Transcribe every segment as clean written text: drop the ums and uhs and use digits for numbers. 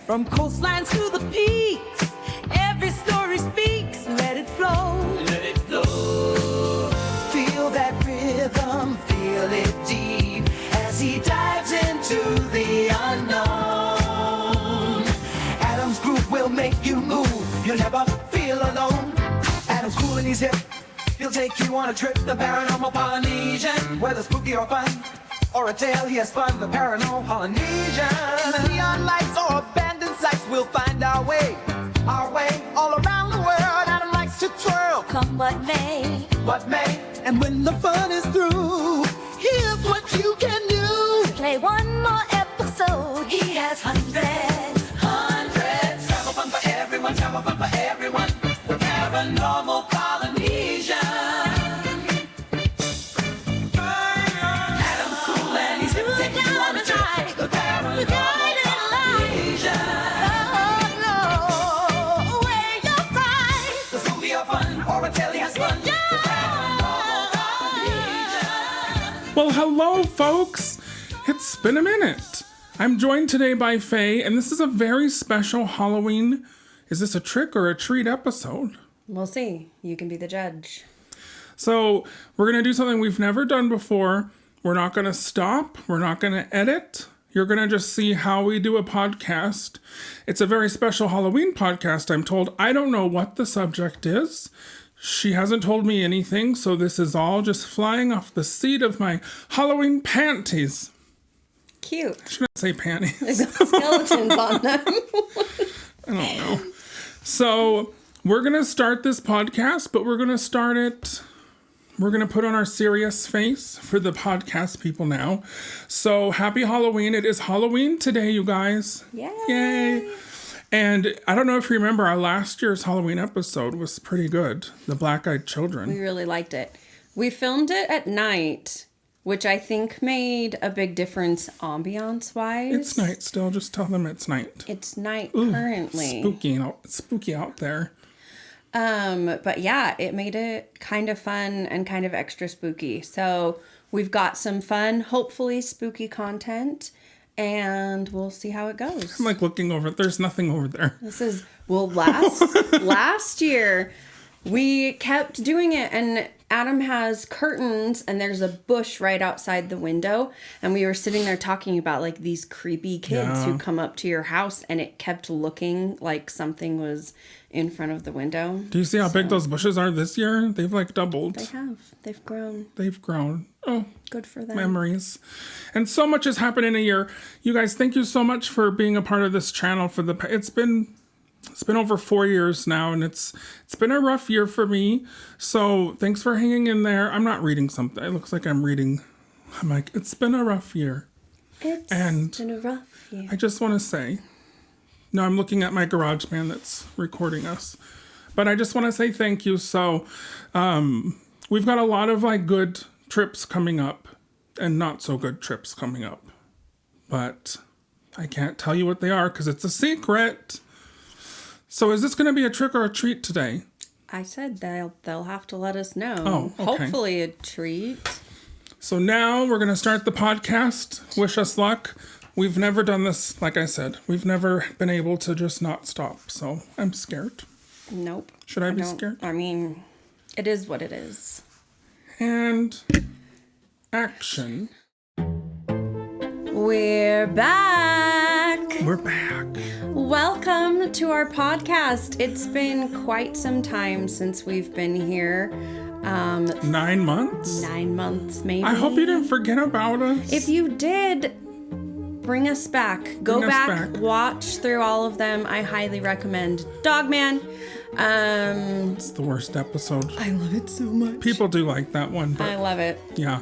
From coastlines to the peaks, every story speaks. Let it flow. Let it flow. Feel that rhythm, feel it deep as he dives into the unknown. Adam's Group will make you move. You'll never feel alone. Adam's cool and he's hip. He'll take you on a trip, the paranormal Polynesian. Whether spooky or fun, or a tale he has spun, the paranormal Polynesian. Neon lights or abandoned sites, we'll find our way all around the world. Adam likes to twirl. Come what may. And when the fun is through, here's what you can do. Play one more episode. He has hundreds. Travel fun for everyone, travel fun for everyone. The paranormal Polynesian. Adam's cool and he's taking you on a trip. The paranormal Polynesian. Oh, no, where you'll find The movie or fun, or a tale he has spun. The paranormal Polynesian. Well, hello, folks. It's been a minute. I'm joined today by Faye, and this is a very special Halloween. Is this a trick or a treat episode? We'll see. You can be the judge. So, we're going to do something we've never done before. We're not going to stop. We're not going to edit. You're going to just see how we do a podcast. It's a very special Halloween podcast, I'm told. I don't know what the subject is. She hasn't told me anything, so this is all just flying off the seat of my Halloween panties. Cute. I shouldn't say panties. They've got skeletons on them. I don't know. So we're going to start this podcast, but we're going to start it. We're going to put on our serious face for the podcast people now. So happy Halloween. It is Halloween today, you guys. Yay. Yay. And I don't know if you remember, our last year's Halloween episode was pretty good. The Black-Eyed Children. We really liked it. We filmed it at night, which I think made a big difference ambiance-wise. It's night still. Just tell them it's night. It's night currently. Spooky out there. But yeah, it made it kind of fun and kind of extra spooky. So we've got some fun, hopefully spooky content, and we'll see how it goes. I'm like looking over. There's nothing over there. This is, well, last year we kept doing it, and Adam has curtains and there's a bush right outside the window, and we were sitting there talking about like these creepy kids who come up to your house, and it kept looking like something was in front of the window. Do you see how big those bushes are this year? They've like doubled. They've grown. They've grown. Oh, Good for them. memories. And so much has happened in a year. You guys, thank you so much for being a part of this channel for it's been over 4 years now, and it's been a rough year for me. So thanks for hanging in there. I'm not reading something. It looks like I'm reading. I'm like, it's been a rough year. It's been a rough year. I just want to say, no, I'm looking at my GarageBand that's recording us. But I just want to say thank you. So we've got a lot of like good trips coming up and not so good trips coming up. But I can't tell you what they are because it's a secret. So is this going to be a trick or a treat today? I said they'll have to let us know. Oh, okay. Hopefully a treat. So now we're going to start the podcast. Wish us luck. We've never done this, like I said. We've never been able to just not stop. So I'm scared. Nope. Should I be scared? I mean, it is what it is. And action. We're back. We're back. Welcome to our podcast. It's been quite some time since we've been here. 9 months? 9 months, maybe. I hope you didn't forget about us. If you did, bring us back. Go back, watch through all of them. I highly recommend Dogman. It's the worst episode. I love it so much. People do like that one, but I love it. yeah.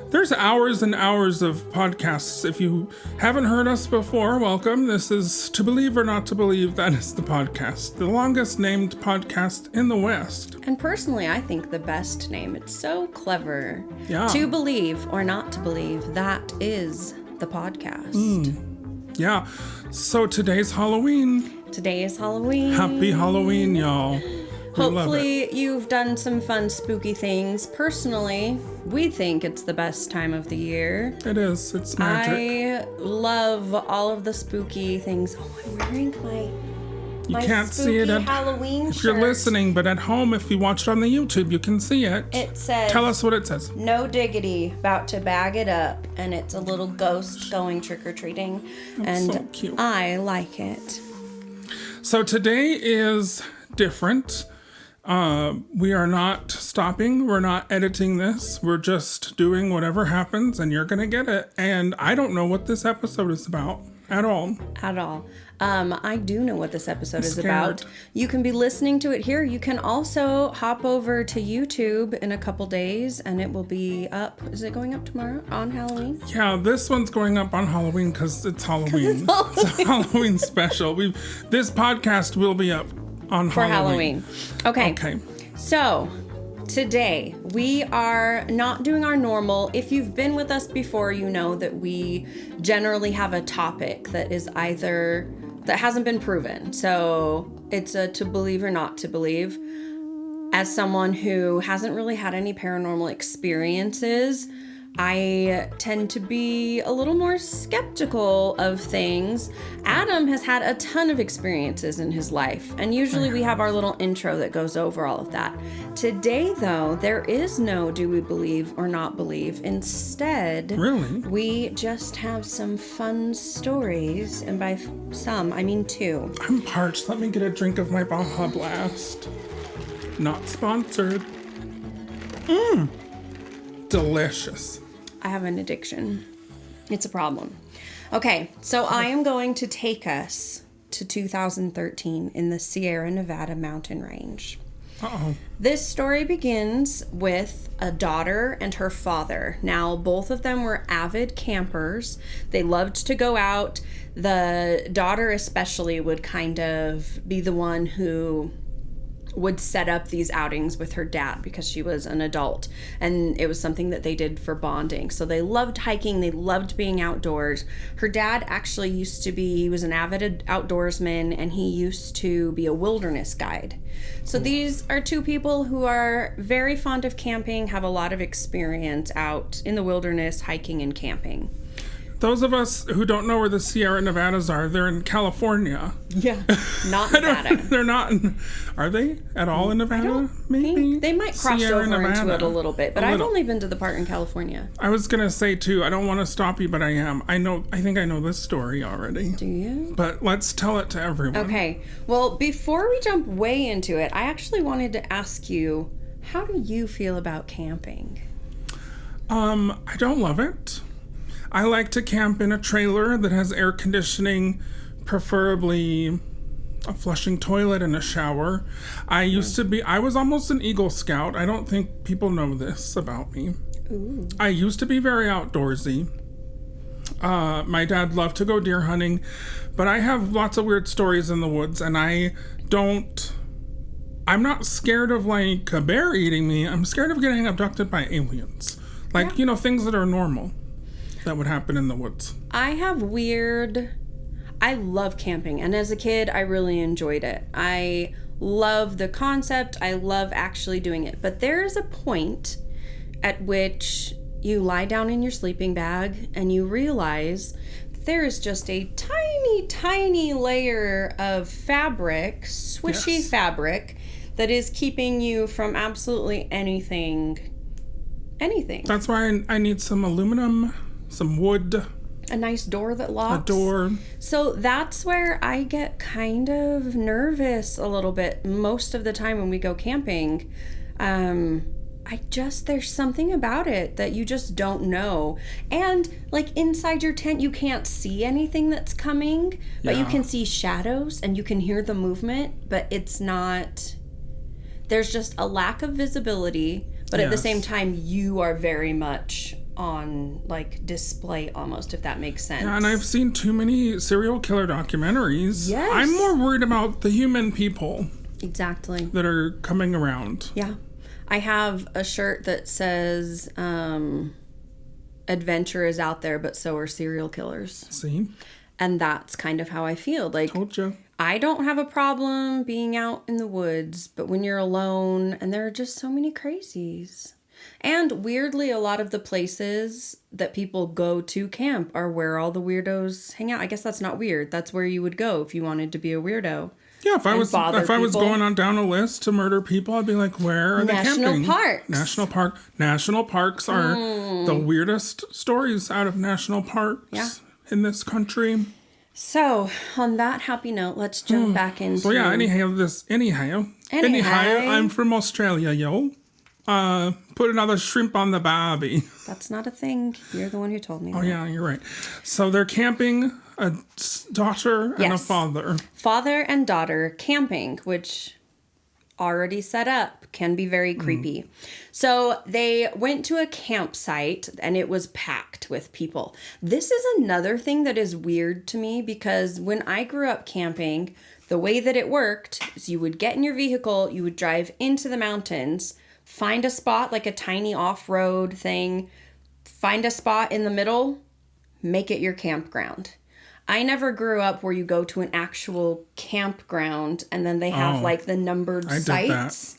There's hours and hours of podcasts. If you haven't heard us before, welcome. This is To Believe or Not to Believe. That is the podcast. The longest named podcast in the West. And personally, I think the best name. It's so clever. Yeah. To Believe or Not to Believe, that is the podcast. Yeah. So today's Halloween. Today is Halloween. Happy Halloween, y'all. We love it. Hopefully you've done some fun spooky things. Personally, we think it's the best time of the year. It is. It's magic. I love all of the spooky things. Oh, I'm wearing You my can't see it spooky at Halloween if you're shirt. listening, but at home, if you watch it on the YouTube, you can see it. It says, Tell us what it says. "No diggity, about to bag it up," and it's a little ghost going trick-or-treating, and so cute. I like it. So today is different. We are not stopping. We're not editing this. We're just doing whatever happens, and you're going to get it. And I don't know what this episode is about at all. At all. I do know what this episode is Scared. about. You can be listening to it here. You can also hop over to YouTube in a couple days and it will be up. Is it going up tomorrow on Halloween? Yeah, this one's going up on Halloween because it's Halloween. It's a Halloween special. This podcast will be up on For Halloween. Okay. Okay. So today we are not doing our normal. If you've been with us before, you know that we generally have a topic that is either that hasn't been proven. So it's a to believe or not to believe. As someone who hasn't really had any paranormal experiences, I tend to be a little more skeptical of things. Adam has had a ton of experiences in his life, and usually we have our little intro that goes over all of that. Today, though, there is no do we believe or not believe. Instead, Really? we just have some fun stories, and by some, I mean two. I'm parched. Let me get a drink of my Baja Blast. Not sponsored. Delicious. I have an addiction. It's a problem. Okay, so I am going to take us to 2013 in the Sierra Nevada mountain range. Uh-oh. This story begins with a daughter and her father. Now, both of them were avid campers. They loved to go out. The daughter especially would kind of be the one who would set up these outings with her dad because she was an adult, and it was something that they did for bonding. So they loved hiking, they loved being outdoors. Her dad actually he was an avid outdoorsman, and he used to be a wilderness guide. So these are two people who are very fond of camping, have a lot of experience out in the wilderness, hiking and camping. Those of us who don't know where the Sierra Nevadas are, they're in California. Yeah. Not Nevada. They're not in, are they at all in Nevada? Maybe. They might cross Sierra over into Nevada. it a little bit, but A I've little. only been to the part in California. I was going to say too, I don't want to stop you, but I am. I think I know this story already. Do you? But let's tell it to everyone. Okay. Well, before we jump way into it, I actually wanted to ask you, how do you feel about camping? I don't love it. I like to camp in a trailer that has air conditioning, preferably a flushing toilet and a shower. I was almost an Eagle Scout. I don't think people know this about me. Ooh. I used to be very outdoorsy. My dad loved to go deer hunting, but I have lots of weird stories in the woods, and I'm not scared of like a bear eating me. I'm scared of getting abducted by aliens. Like, things that are normal that would happen in the woods. I love camping, and as a kid, I really enjoyed it. I love the concept. I love actually doing it. But there is a point at which you lie down in your sleeping bag and you realize there is just a tiny, tiny layer of fabric, swishy Yes. fabric, that is keeping you from absolutely anything. That's why I need some aluminum, some wood, A nice door that locks. a door. So that's where I get kind of nervous a little bit most of the time when we go camping. There's something about it that you just don't know. And like inside your tent, you can't see anything that's coming, but you Yeah. can see shadows and you can hear the movement, but there's just a lack of visibility, but at the Yes. same time, you are very much on like display almost, if that makes sense. And I've seen too many serial killer documentaries. Yes. I'm more worried about the human people Exactly. that are coming around. Yeah. I have a shirt that says, adventure is out there, but so are serial killers. See? And that's kind of how I feel. Like, Told you. I don't have a problem being out in the woods, but when you're alone and there are just so many crazies. And weirdly, a lot of the places that people go to camp are where all the weirdos hang out. I guess that's not weird. That's where you would go if you wanted to be a weirdo. Yeah, if I was going on down a list to murder people, I'd be like, where are they camping? National parks are the weirdest stories out of national parks in this country. So, on that happy note, let's jump back into... So yeah, anyhow, I'm from Australia, yo. Put another shrimp on the barbie. That's not a thing. You're the one who told me that. Oh yeah, you're right. So they're camping, a daughter and a father. Father and daughter camping, which already set up can be very creepy. So they went to a campsite and it was packed with people. This is another thing that is weird to me because when I grew up camping, the way that it worked is you would get in your vehicle, you would drive into the mountains, find a spot like a tiny off-road thing, find a spot in the middle, make it your campground. I never grew up where you go to an actual campground and then they have like the numbered sites.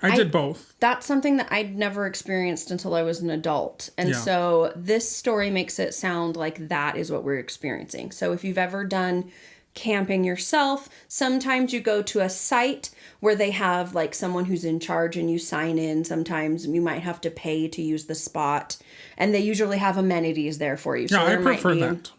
I did both. That's something that I'd never experienced until I was an adult. And so this story makes it sound like that is what we're experiencing. So if you've ever done camping yourself, sometimes you go to a site where they have like someone who's in charge and you sign in. Sometimes you might have to pay to use the spot and they usually have amenities there for you. So I prefer that.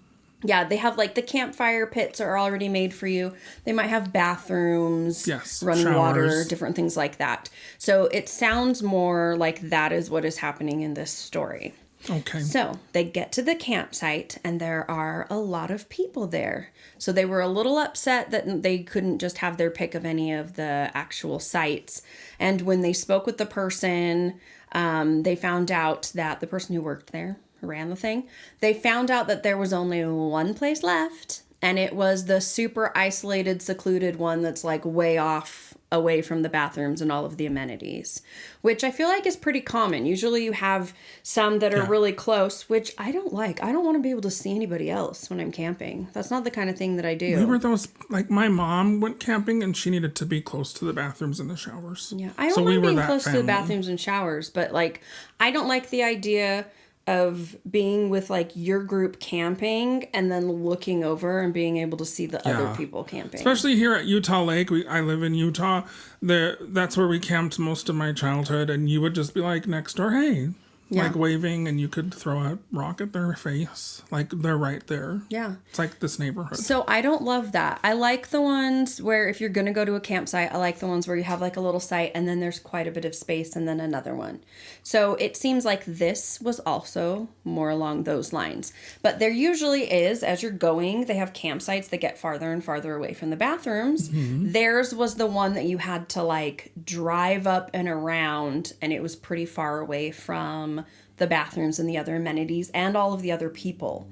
Yeah, they have like the campfire pits are already made for you. They might have bathrooms, running showers, water, different things like that. So it sounds more like that is what is happening in this story. Okay. So they get to the campsite and there are a lot of people there. So they were a little upset that they couldn't just have their pick of any of the actual sites. And when they spoke with the person, they found out that the person who worked there, ran the thing, they found out that there was only one place left and it was the super isolated, secluded one that's like way off away from the bathrooms and all of the amenities, which I feel like is pretty common. Usually you have some that are really close, which I don't like. I don't want to be able to see anybody else when I'm camping. That's not the kind of thing that I do. We were those, like my mom went camping and she needed to be close to the bathrooms and the showers. Yeah, I don't mind being close to the bathrooms and showers, but like I don't like the idea of being with like your group camping and then looking over and being able to see the other people camping. Especially here at Utah Lake, I live in Utah. That's where we camped most of my childhood, and you would just be like next door, hey, like waving, and you could throw a rock at their face, like they're right there. Yeah, it's like this neighborhood. So I don't love that. I like the ones where if you're gonna go to a campsite, I like the ones where you have like a little site and then there's quite a bit of space and then another one. So it seems like this was also more along those lines. But there usually is, as you're going, they have campsites that get farther and farther away from the bathrooms. Mm-hmm. Theirs was the one that you had to like drive up and around, and it was pretty far away from the bathrooms and the other amenities and all of the other people.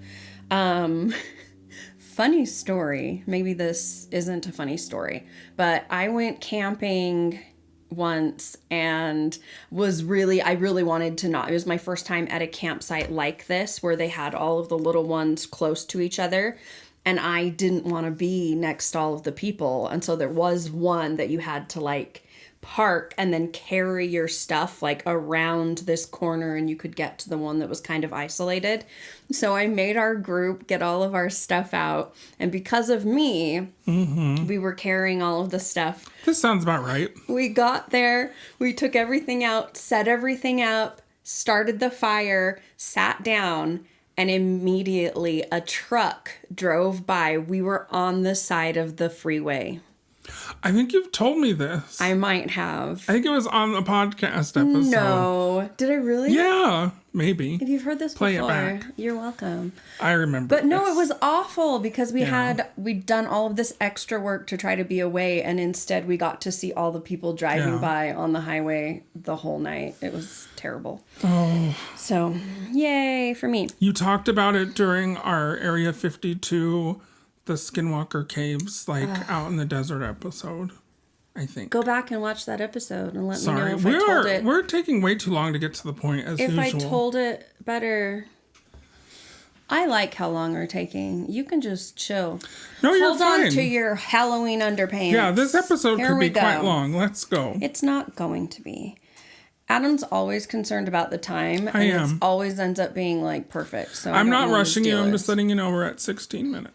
Funny story. Maybe this isn't a funny story, but I went camping once and I really wanted to not. It was my first time at a campsite like this where they had all of the little ones close to each other. And I didn't want to be next to all of the people. And so there was one that you had to like park and then carry your stuff like around this corner and you could get to the one that was kind of isolated. So I made our group get all of our stuff out, and because of me, we were carrying all of the stuff. This sounds about right. We got there, we took everything out, set everything up, started the fire, sat down, and immediately a truck drove by. We were on the side of the freeway. I think you've told me this. I might have. I think it was on the podcast episode. No. Did I really? Yeah, maybe. If you've heard this Play before, it back. You're welcome. I remember. But no, it was awful because we'd done all of this extra work to try to be away, and instead we got to see all the people driving by on the highway the whole night. It was terrible. Oh. So, yay for me. You talked about it during our Area 52, the Skinwalker Caves, like out in the desert episode, I think. Go back and watch that episode and let me know if I told it. We're taking way too long to get to the point, as usual. If I told it better. I like how long we're taking. You can just chill. No, you're fine. Hold on to your Halloween underpants. Yeah, this episode could be quite long. Let's go. It's not going to be. Adam's always concerned about the time. I am. It always ends up being like perfect. So I'm I don't not know what rushing his you. deal I'm is. just letting you know we're at 16 minutes.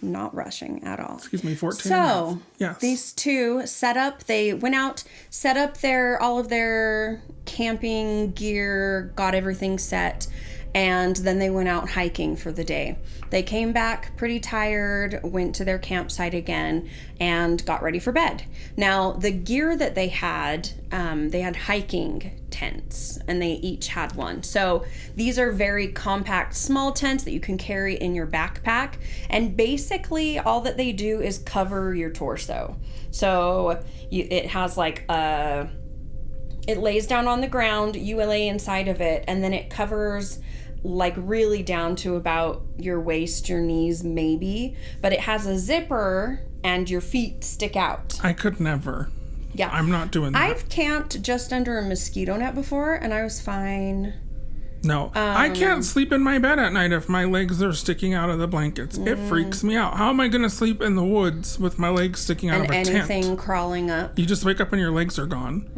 Not rushing at all. Excuse me, 14 So minutes. Yes. these two set up. They went out, set up all of their camping gear, got everything set, and then they went out hiking for the day. They came back pretty tired, went to their campsite again, and got ready for bed. Now, the gear that they had hiking tents, and they each had one. So these are very compact, small tents that you can carry in your backpack. And basically, all that they do is cover your torso. So it has like it lays down on the ground, you lay inside of it, and then it covers like really down to about your waist, your knees maybe, but it has a zipper and your feet stick out. I could never. Yeah. I'm not doing that. I've camped just under a mosquito net before and I was fine. No, I can't sleep in my bed at night if my legs are sticking out of the blankets. It freaks me out. How am I going to sleep in the woods with my legs sticking out And of a anything tent? crawling up. You just wake up and your legs are gone.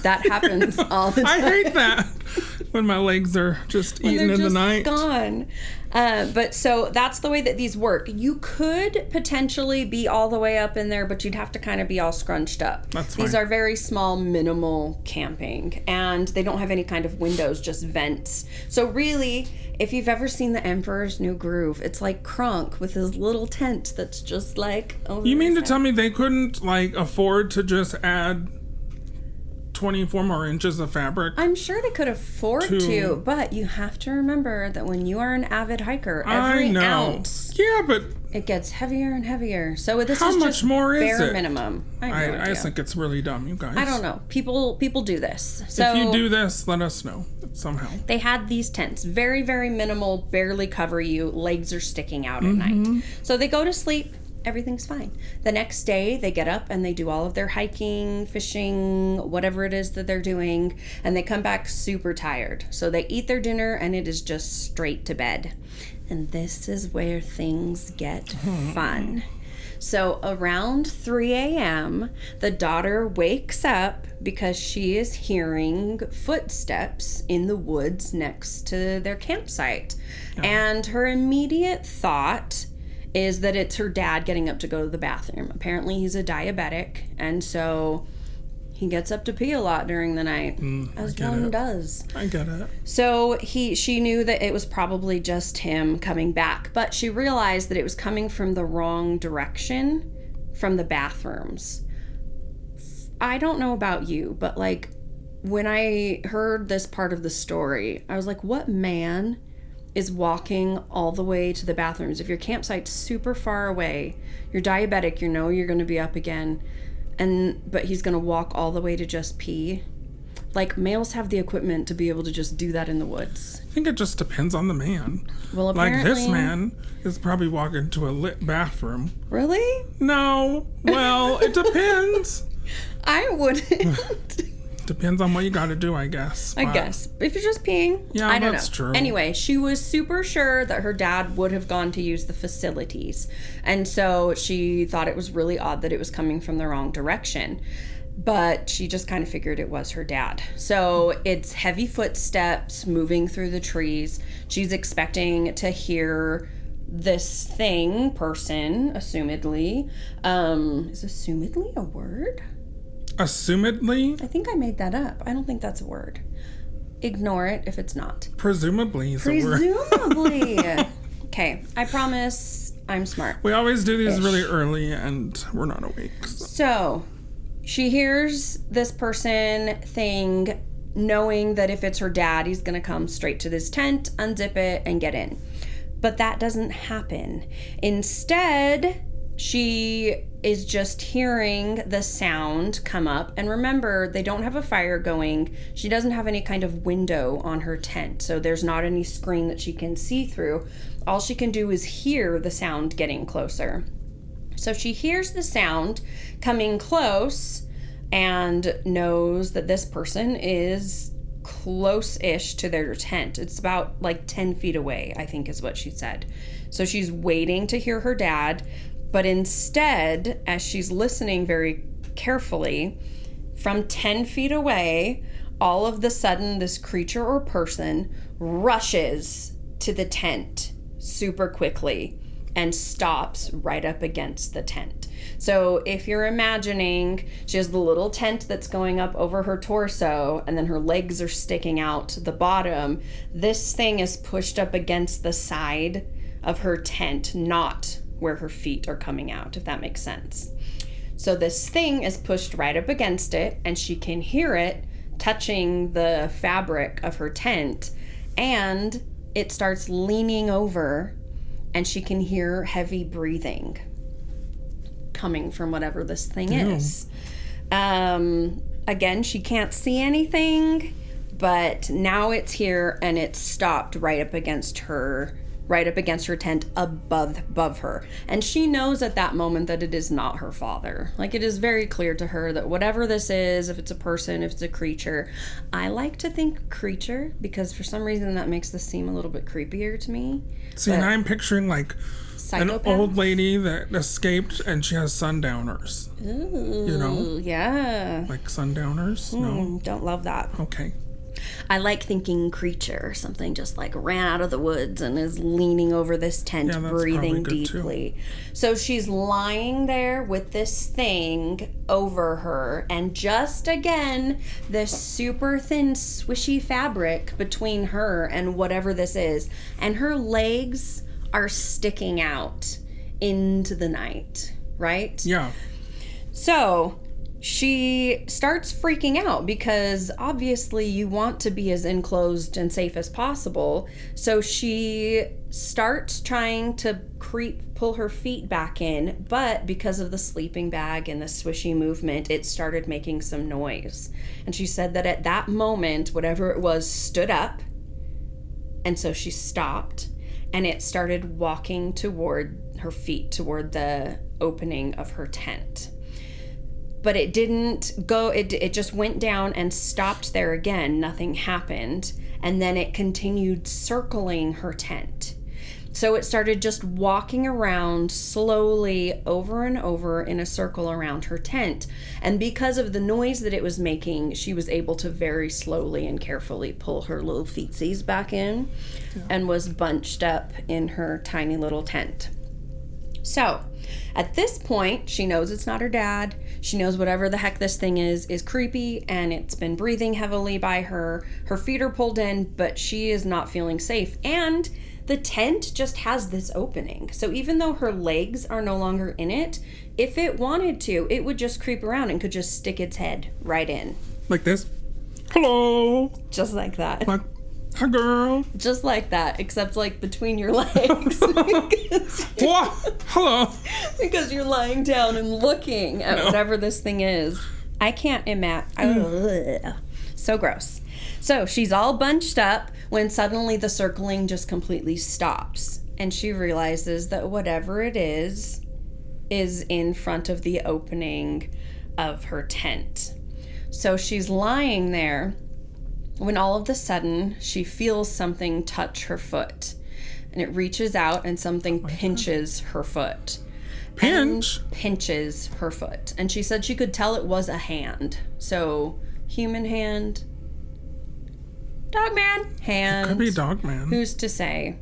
That happens all the time. I hate that when my legs are just eaten They're in the just night. gone. But so that's the way that these work. You could potentially be all the way up in there, but you'd have to kind of be all scrunched up. That's These fine. are very small, minimal camping, and they don't have any kind of windows, just vents. So really, if you've ever seen The Emperor's New Groove, it's like Kronk with his little tent that's just like over You mean his to tell me they couldn't like afford to just add 24 more inches of fabric? I'm sure they could afford to, but you have to remember that when you are an avid hiker, every I know. ounce Yeah, but it gets heavier and heavier. So this How is much just more is bare it? minimum. I have no I idea. think it's really dumb, you guys. I don't know. People do this. So If you do this, let us know somehow. they had these tents, very, very minimal, barely cover you. Legs are sticking out at night. So they go to sleep. Everything's fine. The next day, they get up and they do all of their hiking, fishing, whatever it is that they're doing, and they come back super tired. So they eat their dinner and it is just straight to bed. And this is where things get fun. So around 3 a.m., the daughter wakes up because she is hearing footsteps in the woods next to their campsite. And her immediate thought is that it's her dad getting up to go to the bathroom. Apparently he's a diabetic, and so he gets up to pee a lot during the night, as one does. I get it. So she knew that it was probably just him coming back, but she realized that it was coming from the wrong direction from the bathrooms. I don't know about you, but like when I heard this part of the story, I was like, what man is walking all the way to the bathrooms? If your campsite's super far away, you're diabetic, you know you're going to be up again, but he's going to walk all the way to just pee. Like, males have the equipment to be able to just do that in the woods. I think it just depends on the man. Well, Like apparently, this man is probably walking to a lit bathroom. Really? No. Well, it depends. I wouldn't. Depends on what you got to do, I guess. I But guess. If you're just peeing, Yeah, I don't that's know. true. Anyway, she was super sure that her dad would have gone to use the facilities. And so she thought it was really odd that it was coming from the wrong direction. But she just kind of figured it was her dad. So it's heavy footsteps moving through the trees. She's expecting to hear this person, assumedly. Is assumedly a word? Assumedly, I think I made that up. I don't think that's a word. Ignore it if it's not. presumably is a word. Presumably. Okay, I promise I'm smart. We always do these really early and we're not awake. So she hears this person thing, knowing that if it's her dad, he's going to come straight to this tent, unzip it, and get in. But that doesn't happen. Instead, she is just hearing the sound come up. And remember, they don't have a fire going. She doesn't have any kind of window on her tent, so there's not any screen that she can see through. All she can do is hear the sound getting closer. So she hears the sound coming close and knows that this person is close-ish to their tent. It's about like 10 feet away, I think is what she said. So she's waiting to hear her dad, but instead, as she's listening very carefully, from 10 feet away, all of the sudden, this creature or person rushes to the tent super quickly and stops right up against the tent. So if you're imagining, she has the little tent that's going up over her torso and then her legs are sticking out the bottom. This thing is pushed up against the side of her tent, not where her feet are coming out, if that makes sense. So this thing is pushed right up against it, and she can hear it touching the fabric of her tent, and it starts leaning over, and she can hear heavy breathing coming from whatever this thing is. Again, she can't see anything, but now it's here, and it's stopped right up against her tent above her. And she knows at that moment that it is not her father. Like, it is very clear to her that whatever this is, if it's a person, if it's a creature, I like to think creature because for some reason that makes this seem a little bit creepier to me. See, and I'm picturing like Psychopath? an old lady that escaped and she has sundowners. Ooh, You know? Yeah. Like sundowners? No? Don't love that. Okay. I like thinking creature, something just like ran out of the woods and is leaning over this tent, Yeah, that's breathing probably good, deeply. So she's lying there with this thing over her, and just again, this super thin, swishy fabric between her and whatever this is, and her legs are sticking out into the night, right? Yeah. So she starts freaking out because obviously you want to be as enclosed and safe as possible. So she starts trying to pull her feet back in, but because of the sleeping bag and the swishy movement, it started making some noise. And she said that at that moment, whatever it was stood up, and so she stopped, and it started walking toward her feet, toward the opening of her tent. But it didn't go, it just went down and stopped there again. Nothing happened. And then it continued circling her tent. So it started just walking around slowly over and over in a circle around her tent. And because of the noise that it was making, she was able to very slowly and carefully pull her little feetsies back in and was bunched up in her tiny little tent. So at this point, she knows it's not her dad. She knows whatever the heck this thing is creepy, and it's been breathing heavily by her. Her feet are pulled in, but she is not feeling safe. And the tent just has this opening. So even though her legs are no longer in it, if it wanted to, it would just creep around and could just stick its head right in. Like this. Hello. Just like that. Like, hi, girl. Just like that, except like between your legs. What? Hello. Because you're lying down and looking at whatever this thing is. I can't imagine. So gross. So she's all bunched up when suddenly the circling just completely stops. And she realizes that whatever it is in front of the opening of her tent. So she's lying there when all of a sudden she feels something touch her foot. And it reaches out and something pinches her foot. Pinch? Pinches her foot. And she said she could tell it was a hand. So, human hand. Dogman hand. Could be Dogman. Who's to say?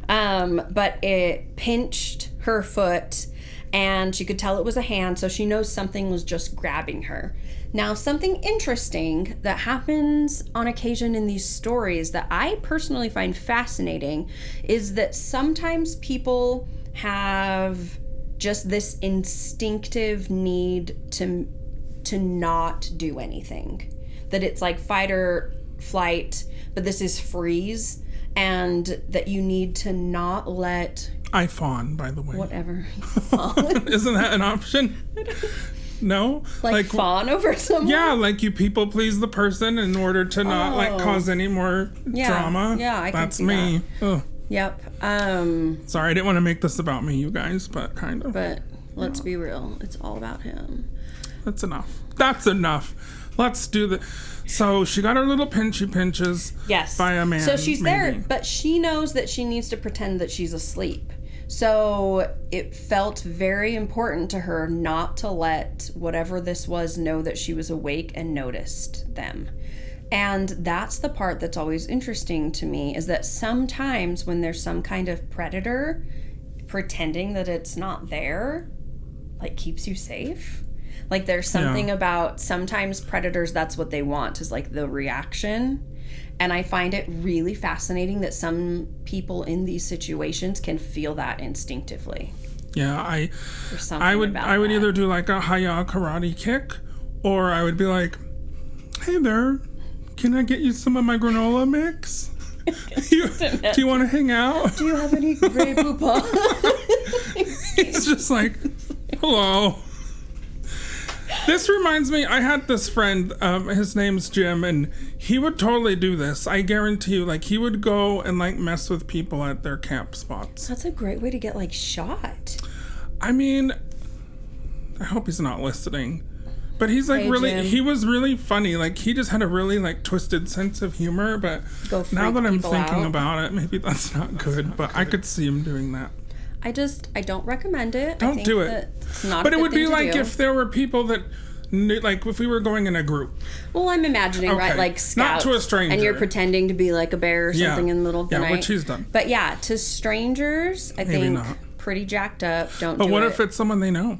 But it pinched her foot and she could tell it was a hand, so she knows something was just grabbing her. Now, something interesting that happens on occasion in these stories that I personally find fascinating is that sometimes people have just this instinctive need to not do anything. That it's like fight or flight, but this is freeze, and that you need to not let... I fawn, by the way. Whatever. Isn't that an option? No? Like fawn over someone? Yeah, like you people please the person in order to not like cause any more drama. Yeah, I can That's see me. that. Ugh. Yep. Sorry, I didn't want to make this about me, you guys, but kind of. But let's be real. It's all about him. That's enough. That's enough. Let's do the... So she got her little pinches Yes. by a man. So she's maybe. there, but she knows that she needs to pretend that she's asleep. So it felt very important to her not to let whatever this was know that she was awake and noticed them. And that's the part that's always interesting to me, is that sometimes when there's some kind of predator, pretending that it's not there, like, keeps you safe. Like, there's something about sometimes predators, that's what they want, is like the reaction. And I find it really fascinating that some people in these situations can feel that instinctively. Yeah, There's something I would about I would that. either do like a hiya karate kick, or I would be like, "Hey there, can I get you some of my granola mix? Do you want to hang out?" Do you have any Grey Poupon? It's just like, hello. This reminds me, I had this friend, his name's Jim, and he would totally do this. I guarantee you, like, he would go and, like, mess with people at their camp spots. That's a great way to get, like, shot. I mean, I hope he's not listening. But he's, like, Hey, really, Jim. he was really funny. Like, he just had a really, like, twisted sense of humor. But Go now freak that I'm people thinking out. about it, maybe that's not good. But I could see him doing that. I don't recommend it. Don't do it. That it's not But a it good would be thing to like do. if there were people that knew, like, if we were going in a group. Well, I'm imagining, right, Okay. like Not scouts. to a stranger. And you're pretending to be like a bear or Yeah. something in the middle of the Yeah, night. which he's done. But yeah, to strangers, I Maybe think not. pretty jacked up. Don't But do what it. if it's someone they know?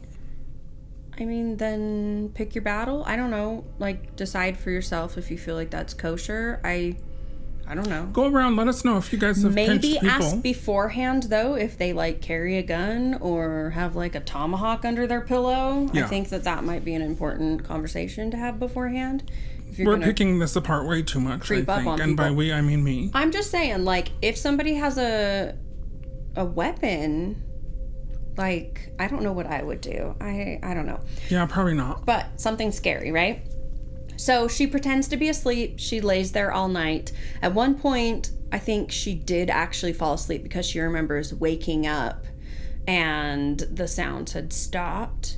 I mean, then pick your battle. I don't know. Like, decide for yourself if you feel like that's kosher. I don't know. Go around, let us know if you guys have Maybe pinched people. ask beforehand, though, if they, like, carry a gun or have, like, a tomahawk under their pillow. Yeah. I think that might be an important conversation to have beforehand. If you're We're gonna picking this apart way too much, I creep up think. on And by people. we, I mean me. I'm just saying, like, if somebody has a weapon, like, I don't know what I would do. I don't know. Yeah, probably not. But something scary, right? So she pretends to be asleep. She lays there all night. At one point, I think she did actually fall asleep because she remembers waking up and the sounds had stopped.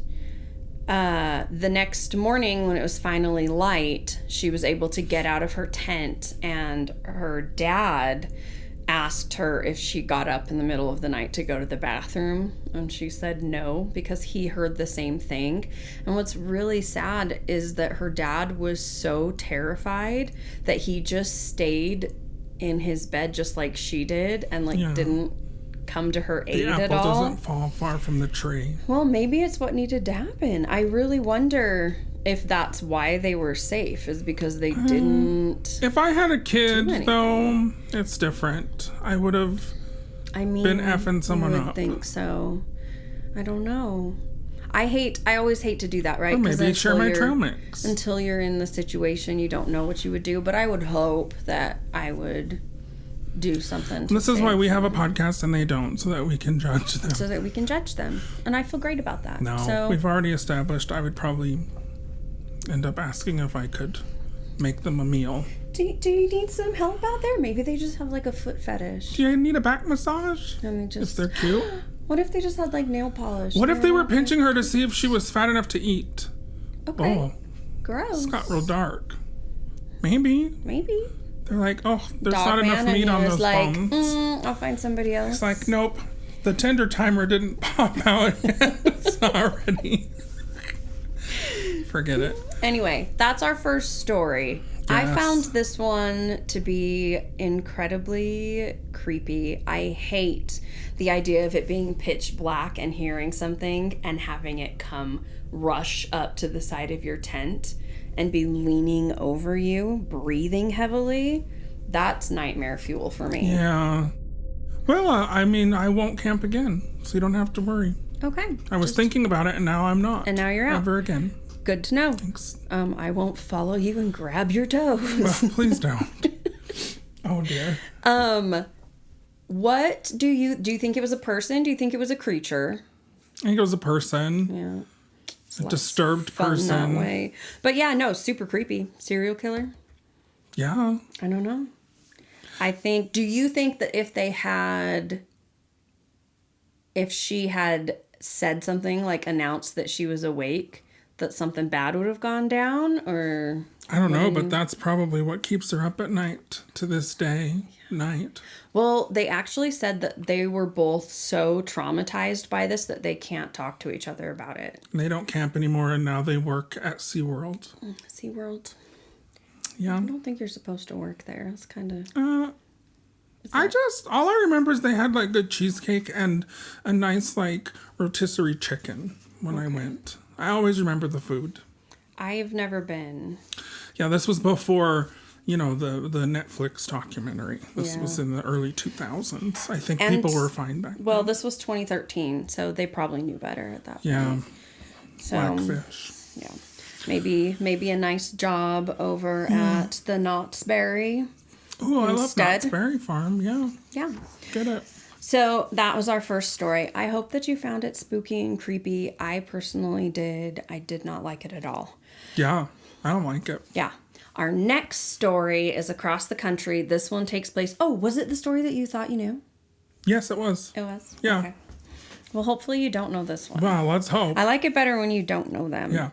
The next morning, when it was finally light, she was able to get out of her tent, and her dad asked her if she got up in the middle of the night to go to the bathroom, and she said no because he heard the same thing. And what's really sad is that her dad was so terrified that he just stayed in his bed just like she did, and like Yeah. didn't come to her aid The at apple all. doesn't fall far from the tree. Well, maybe it's what needed to happen. I really wonder if that's why they were safe, is because they didn't. If I had a kid, anything. though, it's different. I would have. I mean, Been effing someone I would up. think so. I don't know. I always hate to do that, right? Or 'Cause maybe share until my you're- trail mix. Until you're in the situation, you don't know what you would do. But I would hope that I would do something. To This is why save we have a podcast and they don't, so that we can judge them. so that we can judge them. And I feel great about that. No, So we've already established I would probably end up asking if I could make them a meal. do you need some help out there? Maybe they just have like a foot fetish. Do you need a back massage? And they If just they're cute. What if they just had like nail polish? What if they were pinching her to see if she was fat enough to eat? Okay. Oh, Gross. it's got real dark. Maybe. Maybe. They're like, oh, there's Dog not enough man, meat and on he was those like, bones. I'll find somebody else. It's like, nope, the tender timer didn't pop out yet. It's not ready. Forget it. Anyway, that's our first story. I Yes. found this one to be incredibly creepy. I hate the idea of it being pitch black and hearing something and having it come rush up to the side of your tent and be leaning over you, breathing heavily. That's nightmare fuel for me. Yeah. Well, I mean, I won't camp again, so you don't have to worry. Okay. I was thinking about it, and now I'm not. And now you're out. Ever again. Good to know. Thanks. I won't follow you and grab your toes. Well, please don't. Oh, dear. What do you think it was a person? Do you think it was a creature? I think it was a person. Yeah. A disturbed Fun person. that way. But yeah, no, super creepy. Serial killer? Yeah. I don't know. Do you think that if she had said something, like announced that she was awake, that something bad would have gone down? Or I don't know, but that's probably what keeps her up at night to this day. Night. well, they actually said that they were both so traumatized by this that they can't talk to each other about it. They don't camp anymore, and now they work at SeaWorld. SeaWorld. Yeah. I don't think you're supposed to work there. It's kind of... All I remember is they had like good cheesecake and a nice like rotisserie chicken when I went. I always remember the food. I've never been. Yeah, this was before, the Netflix documentary. This Yeah. was in the early 2000s. I think And- people were fine back Well, then. this was 2013, so they probably knew better at that Yeah, point. So, Blackfish. yeah. Maybe a nice job over at the Knott's Berry. Oh, I love Instead- Knott's Berry Farm. Yeah, Yeah. get it. So that was our first story. I hope that you found it spooky and creepy. I personally did. I did not like it at all. Yeah, I don't like it. Yeah. Our next story is across the country. This one takes place. Oh, was it the story that you thought you knew? Yes, it was. It was? Yeah. Okay. Well, hopefully you don't know this one. Well, let's hope. I like it better when you don't know them. Yeah,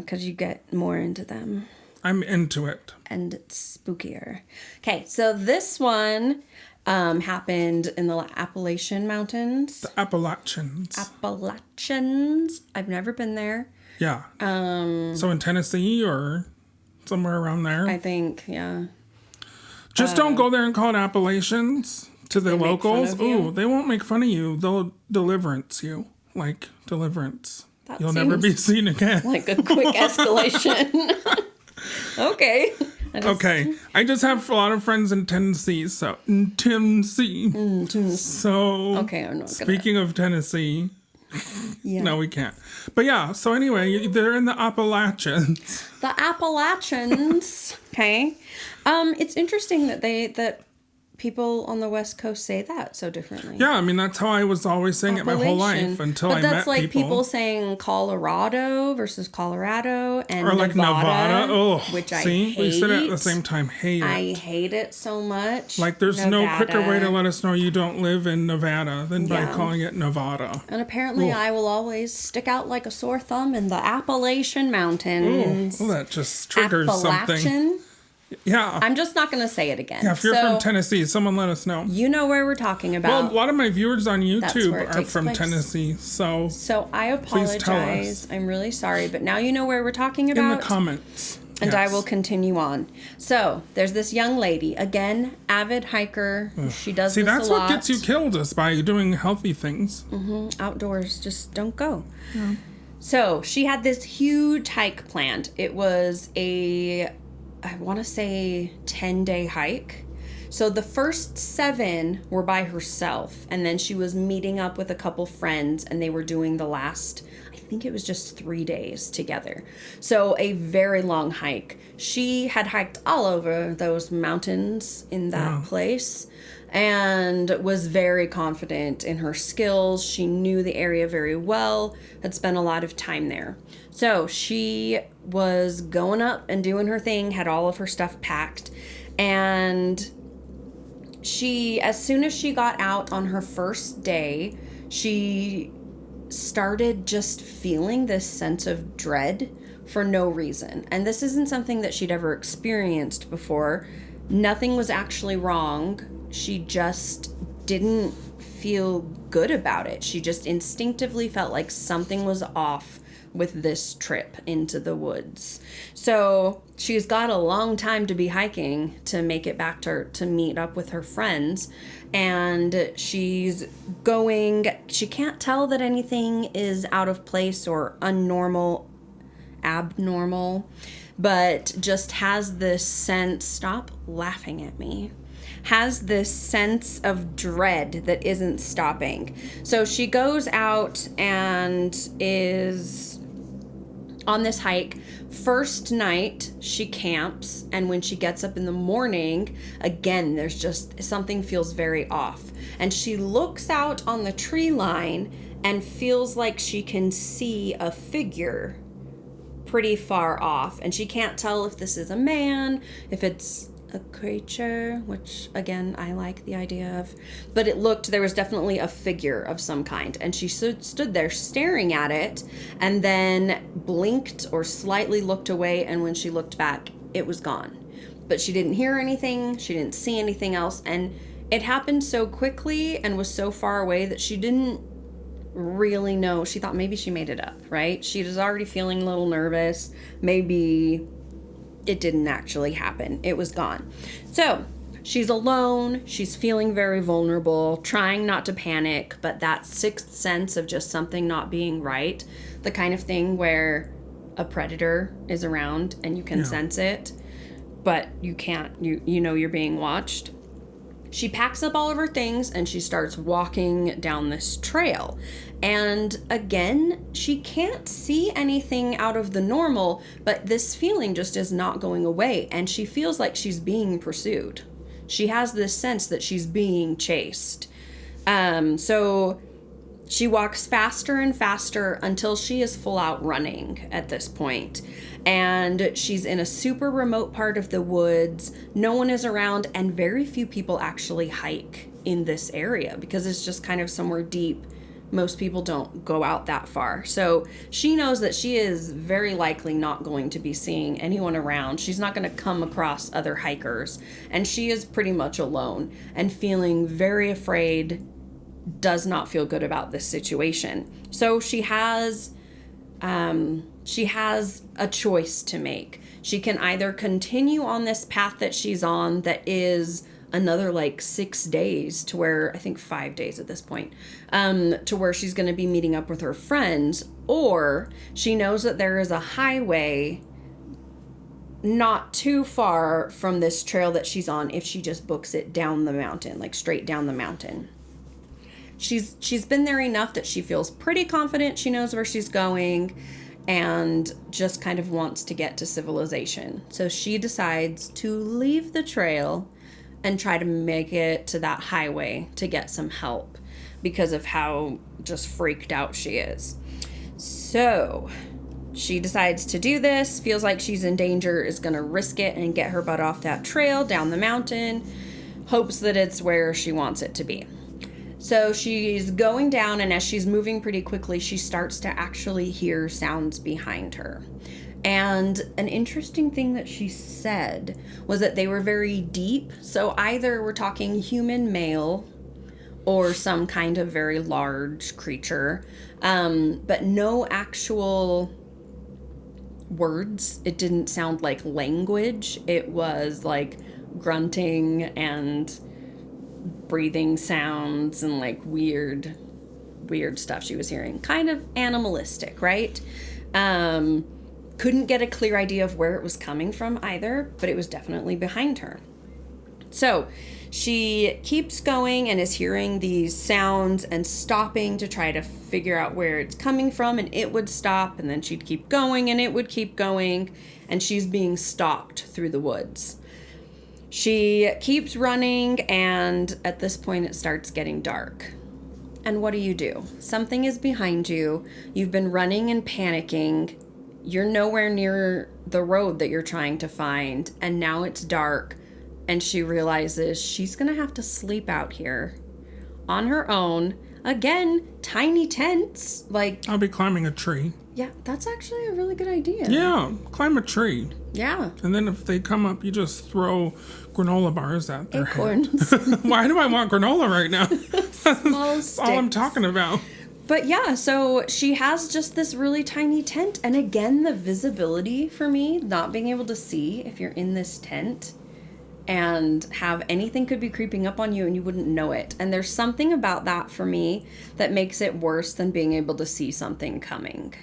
Because you get more into them. I'm into it. And it's spookier. Okay, so this one happened in the Appalachian Mountains. Appalachians. Appalachians. I've never been there. Yeah. So in Tennessee or somewhere around there. I think, yeah. Just don't go there and call it Appalachians to the They make fun locals. of you? Ooh, they won't make fun of you. They'll deliverance you. Like deliverance. That You'll never be seems seen again. like a quick escalation. Okay. Okay. I just have a lot of friends in Tennessee. So in Tennessee. So Okay, I'm not gonna. speaking of Tennessee, Yeah. no, we can't. But yeah, so anyway, they're in the Appalachians. The Appalachians. Okay. It's interesting that people on the West Coast say that so differently. Yeah, I mean that's how I was always saying it my whole Appalachian. life until but I that's met like people. saying Colorado versus Colorado and Or like Nevada. Oh, which I see, hate. we said it at the same time. Hate I it. hate it so much. Like there's no quicker way to Nevada. let us know you don't live in Nevada than by Yeah. calling it Nevada. And apparently, Ugh. I will always stick out like a sore thumb in the Appalachian Oh, Mountains. well, that just triggers something. Appalachian. Yeah. I'm just not going to say it again. Yeah, if you're So, from Tennessee, someone let us know. you know where we're talking Well, about. a lot of my viewers on YouTube where it are takes from place. Tennessee, so So I Please tell apologize. us. I'm really sorry, but now you know where we're talking in about. the comments. And I Yes. will continue on. So there's this young lady, again, avid hiker. She does See, this that's a lot. what gets you killed is by doing healthy things. Outdoors, just don't go. So she had this huge hike planned. It was I want to say 10-day hike. So the first 7 were by herself, and then she was meeting up with a couple friends, and they were doing the last, I think it was just 3 days together. So a very long hike. She had hiked all over those mountains in that place and was very confident in her skills. She knew the area very well, had spent a lot of time there. So she was going up and doing her thing, had all of her stuff packed, and as soon as she got out on her first day, she started just feeling this sense of dread for no reason. And this isn't something that she'd ever experienced before. Nothing was actually wrong. She just didn't feel good about it. She just instinctively felt like something was off with this trip into the woods. So she's got a long time to be hiking to make it back to meet up with her friends. And she's going, she can't tell that anything is out of place or abnormal, but just has this sense, stop laughing at me, has this sense of dread that isn't stopping. So she goes out and is on this hike. First night, she camps, and when she gets up in the morning, again, there's just something feels very off. And she looks out on the tree line and feels like she can see a figure pretty far off. And she can't tell if this is a man, if it's a creature, which again I like the idea of, but there was definitely a figure of some kind, and she stood there staring at it and then blinked or slightly looked away, and when she looked back it was gone. But she didn't hear anything, she didn't see anything else, and it happened so quickly and was so far away that she didn't really know. She thought maybe she made it up, right? She was already feeling a little nervous, maybe it didn't actually happen. It was gone. So she's alone. She's feeling very vulnerable, trying not to panic, but that sixth sense of just something not being right, the kind of thing where a predator is around and you can sense it, but you can't, you know you're being watched. She packs up all of her things and she starts walking down this trail. And again, she can't see anything out of the normal, but this feeling just is not going away. And she feels like she's being pursued. She has this sense that she's being chased. So she walks faster and faster until she is full out running at this point. And she's in a super remote part of the woods. No one is around, and very few people actually hike in this area because it's just kind of somewhere deep. Most people don't go out that far. So she knows that she is very likely not going to be seeing anyone around. She's not going to come across other hikers. And she is pretty much alone and feeling very afraid, does not feel good about this situation. So she has a choice to make. She can either continue on this path that she's on that is another like 6 days to where, I think 5 days at this point, to where she's going to be meeting up with her friends, or she knows that there is a highway not too far from this trail that she's on if she just books it down the mountain, like straight down the mountain. She's been there enough that she feels pretty confident she knows where she's going and just kind of wants to get to civilization. So she decides to leave the trail and try to make it to that highway to get some help because of how just freaked out she is. So she decides to do this, feels like she's in danger, is going to risk it and get her butt off that trail down the mountain, hopes that it's where she wants it to be. So she's going down, and as she's moving pretty quickly, she starts to actually hear sounds behind her. And an interesting thing that she said was that they were very deep. So either we're talking human male or some kind of very large creature, but no actual words. It didn't sound like language. It was like grunting and breathing sounds and like weird stuff she was hearing. Kind of animalistic, right? Couldn't get a clear idea of where it was coming from either, but it was definitely behind her. So she keeps going and is hearing these sounds and stopping to try to figure out where it's coming from, and it would stop, and then she'd keep going and it would keep going, and she's being stalked through the woods. She keeps running, and at this point it starts getting dark. And what do? Something is behind you. You've been running and panicking. You're nowhere near the road that you're trying to find, and now it's dark, and she realizes she's gonna have to sleep out here on her own. Again, tiny tents, like... I'll be climbing a tree. Yeah, that's actually a really good idea. Yeah, climb a tree. Yeah. And then if they come up, you just throw granola bars at their Acorns. head. Why do I want granola right now? Small That's all I'm sticks. talking about. But yeah, so she has just this really tiny tent. And again, the visibility for me, not being able to see if you're in this tent and have anything could be creeping up on you and you wouldn't know it. And there's something about that for me that makes it worse than being able to see something coming.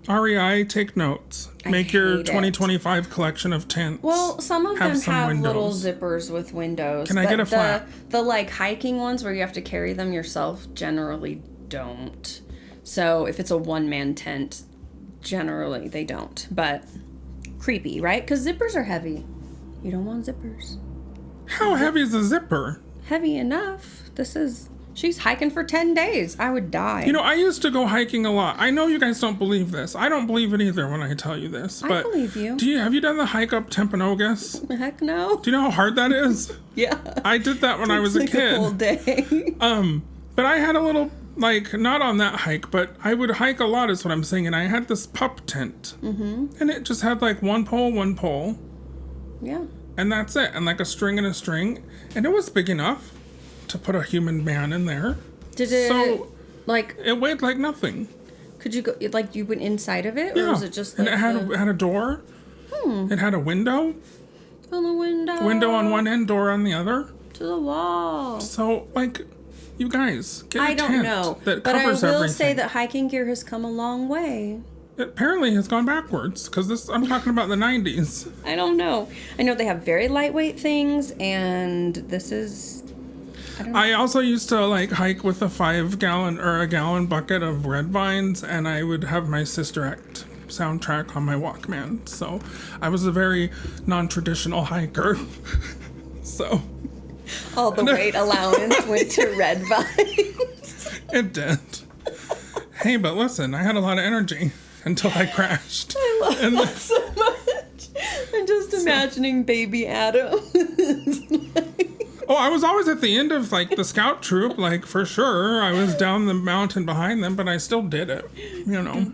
REI, take notes. I Make your hate it. 2025 collection of tents. Well, some of them some have little windows. zippers with windows. Can I get a flap? The like hiking ones where you have to carry them yourself generally don't. So if it's a one-man tent, generally they don't. But creepy, right? Because zippers are heavy. You don't want zippers. How heavy is a zipper? Heavy enough. She's hiking for 10 days. I would die. You know, I used to go hiking a lot. I know you guys don't believe this. I don't believe it either when I tell you this. I But believe you. have you done the hike up Timpanogos? Heck no. Do you know how hard that is? Yeah. I did that when I was a Like kid. a whole day. But I had a little, like, not on that hike, but I would hike a lot is what I'm saying. And I had this pup tent. Mm-hmm. And it just had like one pole. Yeah. And that's it. And like a string and a string. And it was big enough to put a human man in there. Did it, So like, it weighed like nothing. could you go, like, you went inside of it? Or Yeah. was it just and like it had a door. It had a window. On the window. Window on one end, door on the other. To the wall. So, like, you guys, get a I don't tent know. that But I covers will everything. say that hiking gear has come a long way. It apparently has gone backwards, because this, I'm talking about the 90s. I don't know. I know they have very lightweight things, and this is... I also used to, like, hike with a 5-gallon or a gallon bucket of red vines, and I would have my Sister Act soundtrack on my Walkman. So I was a very non-traditional hiker. So All the weight allowance went to red vines. it did. Hey, but listen, I had a lot of energy until I crashed. I love And that so much. I'm just imagining baby Adam. Oh, I was always at the end of, like, the scout troop, like, for sure. I was down the mountain behind them, but I still did it, you know.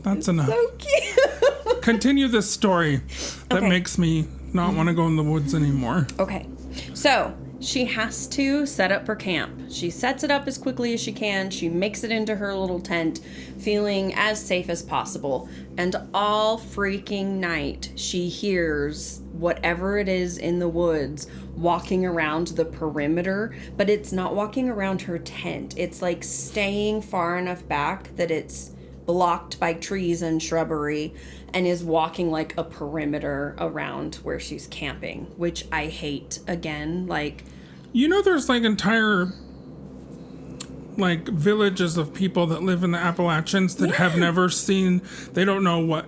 That's enough. So cute. Continue this story that Okay. makes me not want to go in the woods anymore. Okay, so she has to set up her camp. She sets it up as quickly as she can. She makes it into her little tent, feeling as safe as possible. And all freaking night, she hears whatever it is in the woods walking around the perimeter, but it's not walking around her tent. It's like staying far enough back that it's blocked by trees and shrubbery and is walking like a perimeter around where she's camping, which I hate. Again, like, You know, there's, like, entire, like, villages of people that live in the Appalachians that have never seen, they don't know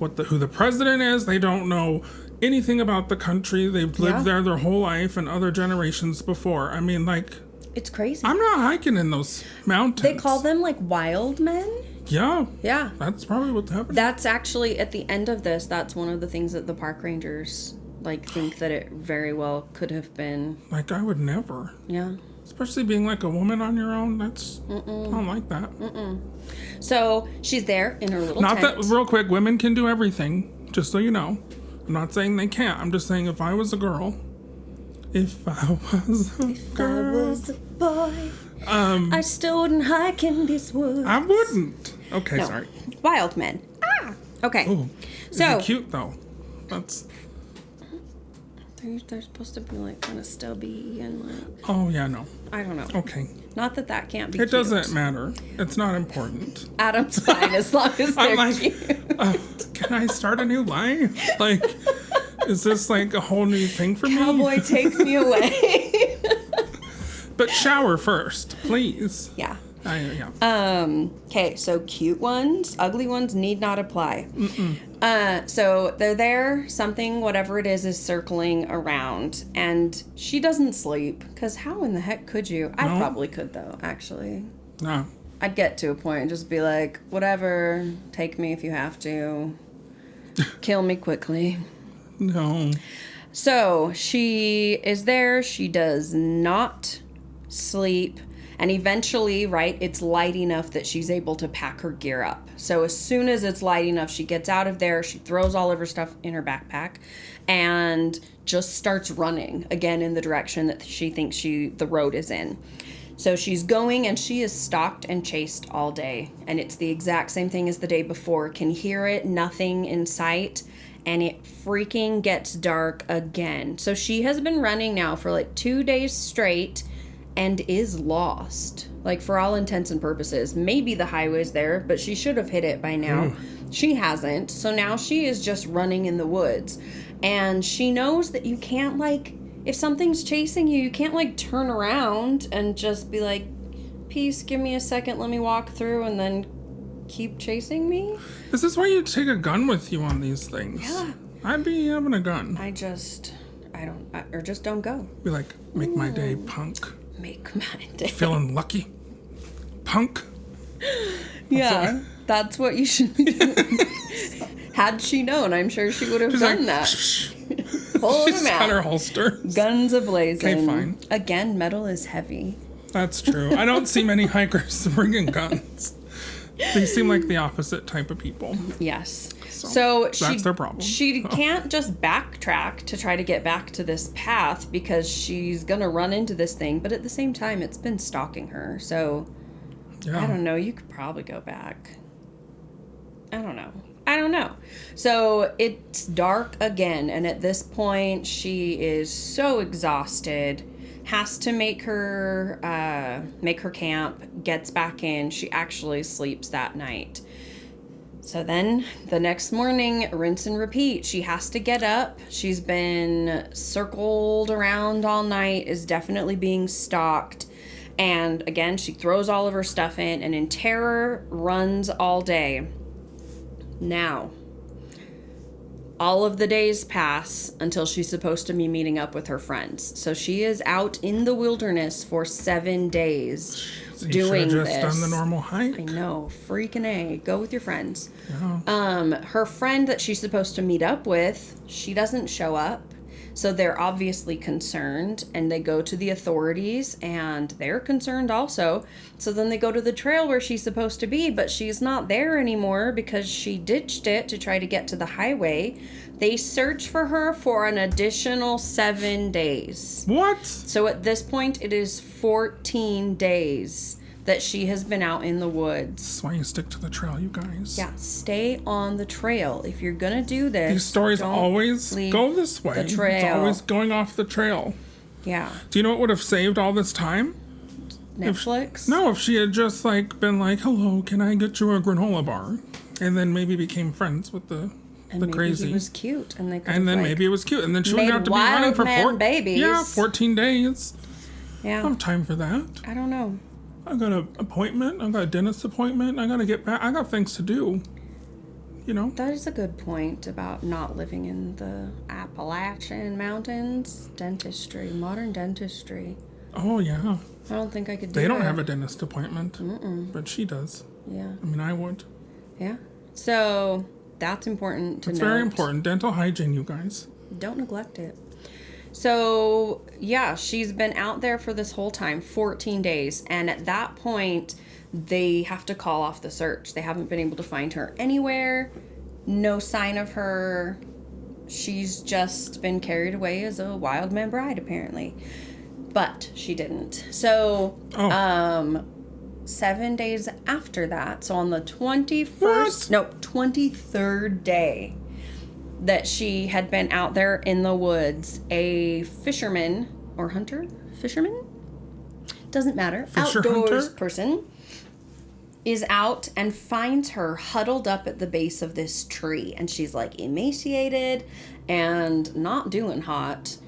who the president is. They don't know anything about the country. They've lived Yeah. there their whole life and other generations before. I mean, like, it's crazy. I'm not hiking in those mountains. They call them like wild men. Yeah. Yeah. That's probably what's happening. That's actually at the end of this, that's one of the things that the park rangers like think that it very well could have been. Like, I would never. Yeah. Especially being, like, a woman on your own. I don't like that. So she's there in her little Not tent. that, real quick, women can do everything, just so you know. I'm not saying they can't. I'm just saying if I was a girl. If I was a I girl. was a boy. I still wouldn't hike in these woods. I wouldn't. Okay, No. sorry. Wild men. Ah. Okay. Ooh. Is So he cute, though? That's... they're supposed to be like kind of stubby and like, Oh, yeah, no. I don't know. Okay. Not that can't be It cute. doesn't matter. It's not important. Adam's fine as long as they're I'm like, cute. can I start a new life? Like, is this, like, a whole new thing for me? Cowboy, take me away. But shower first, please. Yeah. Yeah. Okay, so cute ones, ugly ones need not apply. So they're there, something, whatever it is circling around, and she doesn't sleep, because how in the heck could you? I No. probably could, though, actually. No. I'd get to a point and just be like, whatever, take me if you have to. Kill me quickly. No. So she is there, she does not sleep, and eventually, right, it's light enough that she's able to pack her gear up. So as soon as it's light enough, she gets out of there, she throws all of her stuff in her backpack, and just starts running again in the direction that she thinks the road is in. So she's going, and she is stalked and chased all day, and it's the exact same thing as the day before. Can hear it, nothing in sight, and it freaking gets dark again. So she has been running now for like 2 days straight and is lost. Like, for all intents and purposes. Maybe the highway's there, but she should have hit it by now. She hasn't. So now she is just running in the woods. And she knows that you can't, like, if something's chasing you, you can't, like, turn around and just be like, peace, give me a second, let me walk through, and then keep chasing me. Is this why you take a gun with you on these things? Yeah. I'd be having a gun. Or just don't go. Be like, make my day, punk. Make my day. Feeling lucky. Punk. Yeah, that's what you should be doing. Had she known, I'm sure she would have She's done like, that. Pull She's them got her out. holster. Guns ablazing. Okay, fine. Again, metal is heavy. That's true. I don't see many hikers bringing guns. They seem like the opposite type of people. Yes. So that's their problem. She can't just backtrack to try to get back to this path because she's gonna run into this thing. But at the same time, it's been stalking her. So Yeah. I don't know. You could probably go back. I don't know. I don't know. So it's dark again, and at this point, she is so exhausted. Has to make her camp. Gets back in. She actually sleeps that night. So then the next morning, rinse and repeat. She has to get up. She's been circled around all night. Is definitely being stalked. And again, she throws all of her stuff in and in terror runs all day. Now, all of the days pass until she's supposed to be meeting up with her friends. So she is out in the wilderness for 7 days doing just this. Done the normal hike. I know, freaking A. Go with your friends. Yeah. Her friend that she's supposed to meet up with, she doesn't show up. So they're obviously concerned, and they go to the authorities, and they're concerned also. So then they go to the trail where she's supposed to be, but she's not there anymore because she ditched it to try to get to the highway. They search for her for an additional 7 days. What? So at this point, it is 14 days that she has been out in the woods. That's why you stick to the trail, you guys. Yeah, stay on the trail. If you're gonna do this, These stories don't always leave go this way. The trail. It's always going off the trail. Yeah. Do you know what would have saved all this time? Netflix? No, if she had just been like, "Hello, can I get you a granola bar?" And then maybe became friends with the maybe crazy. he was cute, and they could And then have, maybe it was cute, and then she made wouldn't have to be running wild for man babies. 14 days. I Yeah. don't have time for that. I don't know. I got an appointment. I got a dentist appointment. I got to get back. I got things to do. You know. That is a good point about not living in the Appalachian Mountains. Dentistry, modern dentistry. Oh yeah. I don't think I could do They don't it. have a dentist appointment, but she does. Yeah. I mean, I would. Yeah. So that's important to It's note. very important. Dental hygiene, you guys. Don't neglect it. So, yeah, she's been out there for this whole time, 14 days. And at that point, they have to call off the search. They haven't been able to find her anywhere. No sign of her. She's just been carried away as a wild man bride, apparently. But she didn't. So, 7 days after that, so on the 23rd day that she had been out there in the woods, a fisherman or hunter? Fisherman? Doesn't matter. Fisher Outdoors hunter? person is out and finds her huddled up at the base of this tree. And she's emaciated and not doing hot.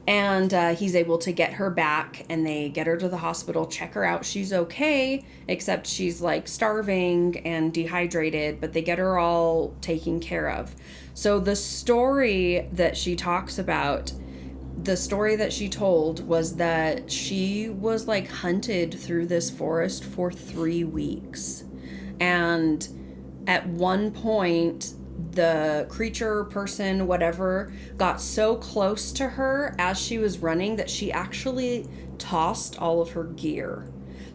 And he's able to get her back, and they get her to the hospital, check her out. She's okay, except she's starving and dehydrated, but they get her all taken care of. So the story that she talks about, the story that she told was that she was hunted through this forest for 3 weeks. And at one point, the creature, person, whatever, got so close to her as she was running that she actually tossed all of her gear.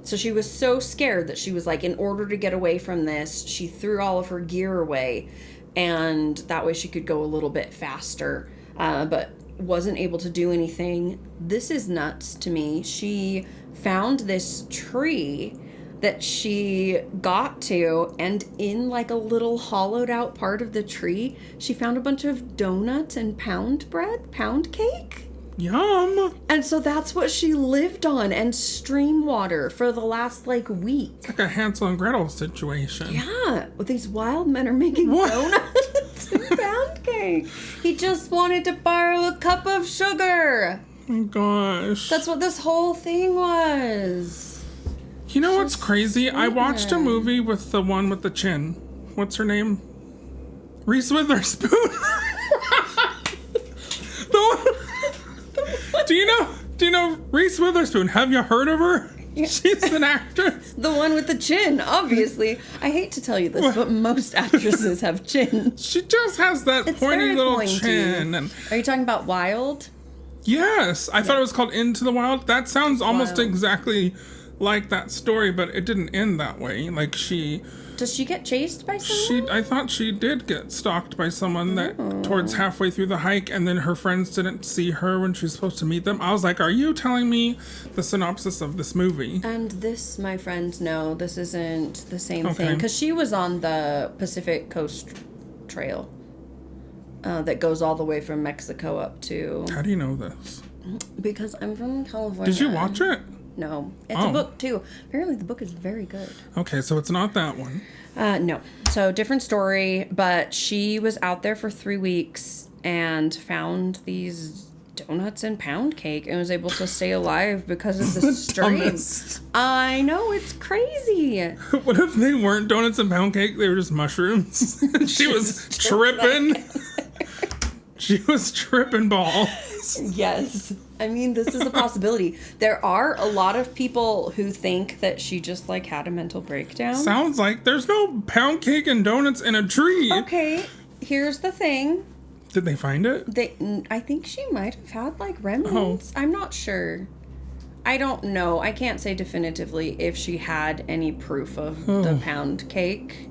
So she was so scared that she was in order to get away from this, she threw all of her gear away, and that way she could go a little bit faster, but wasn't able to do anything. This is nuts to me. She found this tree that she got to, and in a little hollowed out part of the tree, she found a bunch of donuts and pound cake. Yum. And so that's what she lived on, and stream water for the last week. Like a Hansel and Gretel situation. Yeah, these wild men are making What? donuts and pound cake. He just wanted to borrow a cup of sugar. Oh my gosh. That's what this whole thing was. You know what's crazy? I watched a movie with the one with the chin. What's her name? Reese Witherspoon. Do you know Reese Witherspoon? Have you heard of her? Yeah. She's an actress. The one with the chin, obviously. I hate to tell you this, but most actresses have chins. She just has that It's pointy very little pointy. chin. And Are you talking about Wild? yes, I thought it was called Into the Wild. That sounds almost Wild. exactly like that story, but it didn't end that way. Does she get chased by someone? I thought she did get stalked by someone that towards halfway through the hike, and then her friends didn't see her when she was supposed to meet them. I was like, are you telling me the synopsis of this movie? And this, my friends, no, this isn't the same Okay. thing. Because she was on the Pacific Coast trail that goes all the way from Mexico up to. How do you know this? Because I'm from California. Did you watch it? No, it's Oh. a book too. Apparently, the book is very good. Okay, so it's not that one. No, so different story. But she was out there for 3 weeks and found these donuts and pound cake and was able to stay alive because of the stream. Dumbest. I know, it's crazy. What if they weren't donuts and pound cake? They were just mushrooms. She was tripping. She was tripping balls. Yes. I mean, this is a possibility. There are a lot of people who think that she just like had a mental breakdown. Sounds like there's no pound cake and donuts in a tree. Okay, here's the thing. Did they find it? I think she might have had like remnants. I'm not sure. I don't know. I can't say definitively if she had any proof of the pound cake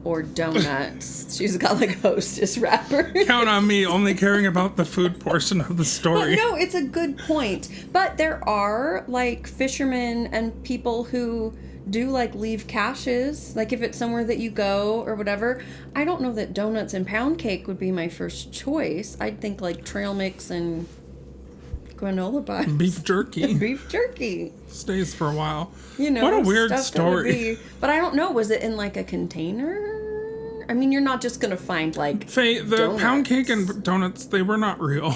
or donuts. She's got like a Hostess wrapper. Count on me only caring about the food portion of the story. No, it's a good point. But there are like fishermen and people who do like leave caches, like if it's somewhere that you go or whatever. I don't know that donuts and pound cake would be my first choice. I'd think like trail mix and granola bars. Beef jerky Beef jerky. stays for a while. You know, what a weird stuff that would story. be- But I don't know. Was it in like a container? I mean, you're not just gonna find like Faye, the donuts. pound cake and donuts, they were not real.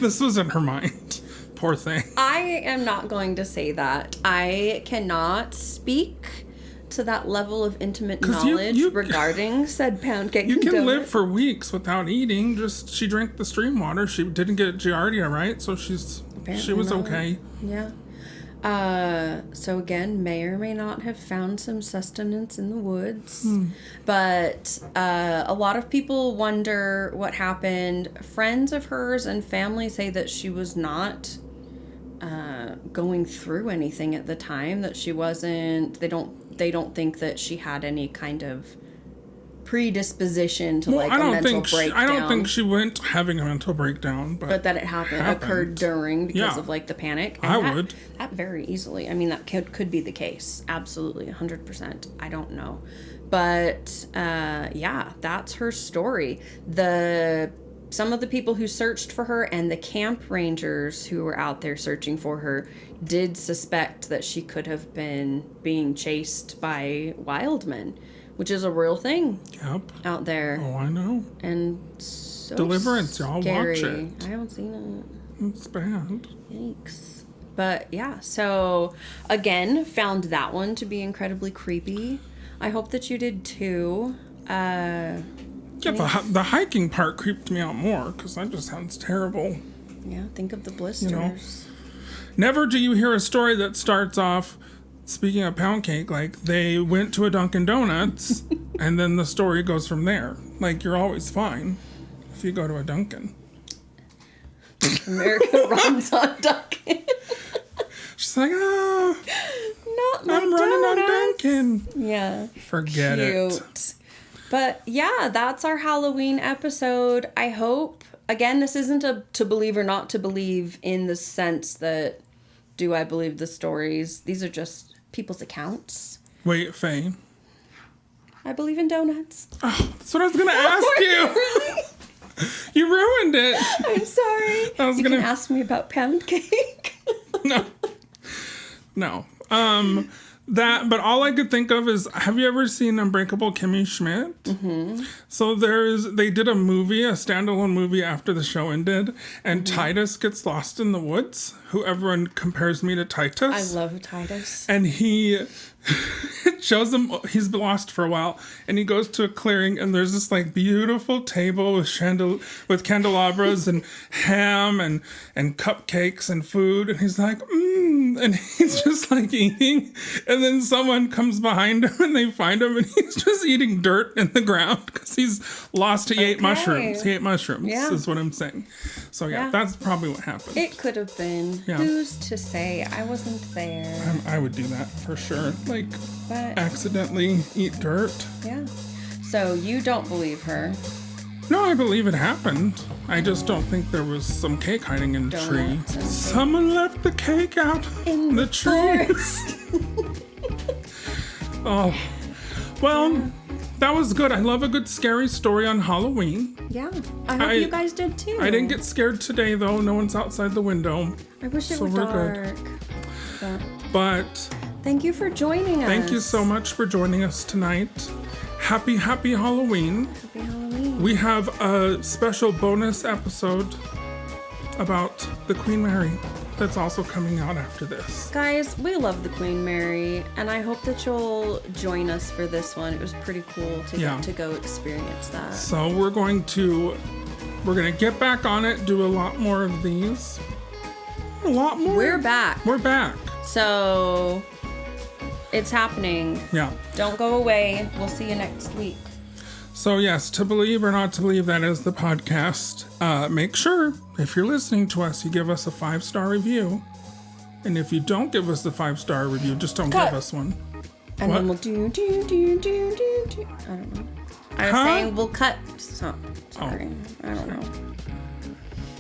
This was in her mind. Poor thing. I am not going to say that. I cannot speak to that level of intimate 'Cause you- knowledge you- regarding said pound cake You and can donut. live for weeks without eating. Just she drank the stream water. She didn't get Giardia, right? So she Apparently was not. okay. Yeah. So again, may or may not have found some sustenance in the woods. But a lot of people wonder what happened. Friends of hers and family say that she was not going through anything at the time, that she wasn't, they don't think that she had any kind of predisposition to like a mental breakdown. I don't think she went having a mental breakdown, but But that it occurred during because Yeah. of like the panic. I that, would. That very easily. I mean, that could be the case. Absolutely, 100%. I don't know. But yeah, that's her story. Some of the people who searched for her and the camp rangers who were out there searching for her did suspect that she could have been being chased by wild men, which is a real thing Yep. out there. Oh, I know. And so Deliverance, y'all watch scary. it. I haven't seen it. It's bad. Yikes. But yeah, so again, found that one to be incredibly creepy. I hope that you did too. Yeah, the hiking part creeped me out more because that just sounds terrible. Yeah, think of the blisters. Never do you hear a story that starts off, speaking of pound cake, like they went to a Dunkin' Donuts and then the story goes from there. Like you're always fine if you go to a Dunkin'. America runs on Dunkin'. She's like, oh, Not my I'm running on donuts. Dunkin'. Yeah. Forget it. Cute. But yeah, that's our Halloween episode. I hope, again, this isn't a to believe or not to believe in the sense that do I believe the stories? These are just people's accounts. Wait, Faye. I believe in donuts. That's what I was going to ask you. Really? You ruined it. I'm sorry. I was You gonna- can ask me about pound cake. No. But all I could think of is, have you ever seen Unbreakable Kimmy Schmidt? Mm-hmm. So they did a movie, a standalone movie after the show ended, and Titus gets lost in the woods, who everyone compares me to Titus. I love Titus. And he shows him he's been lost for a while, and he goes to a clearing, and there's this like beautiful table with candelabras and ham and cupcakes and food, and he's like, and he's just like eating, and then someone comes behind him and they find him, and he's just eating dirt in the ground because he's lost. He ate mushrooms. He ate mushrooms. Yeah. Is what I'm saying. So yeah, Yeah. that's probably what happened. It could have been. Yeah. Who's to say? I wasn't there. I would do that for sure. Like But accidentally eat dirt. yeah. So you don't believe her. No, I believe it happened. I just don't think there was some cake hiding in the tree. Donuts and cake. Someone left the cake out in the tree. Forest. Oh, well, that was good. I love a good scary story on Halloween. Yeah. I hope you guys did too. I didn't get scared today, though. No one's outside the window. I wish it so were we're dark. But But thank you for joining us. thank you so much for joining us tonight. Happy Halloween. Happy Halloween. We have a special bonus episode about the Queen Mary that's also coming out after this. Guys, we love the Queen Mary, and I hope that you'll join us for this one. It was pretty cool to Yeah. get to go experience that. So we're gonna get back on it, do a lot more of these. A lot more. We're back. We're back. So it's happening. Yeah. Don't go away. We'll see you next week. So yes, to believe or not to believe, that is the podcast. Make sure, if you're listening to us, you give us a 5-star review. And if you don't give us the 5-star review, just don't Cut. give us one. And What? then we'll do. I don't know. I was Huh? saying we'll cut. Sorry. I don't know.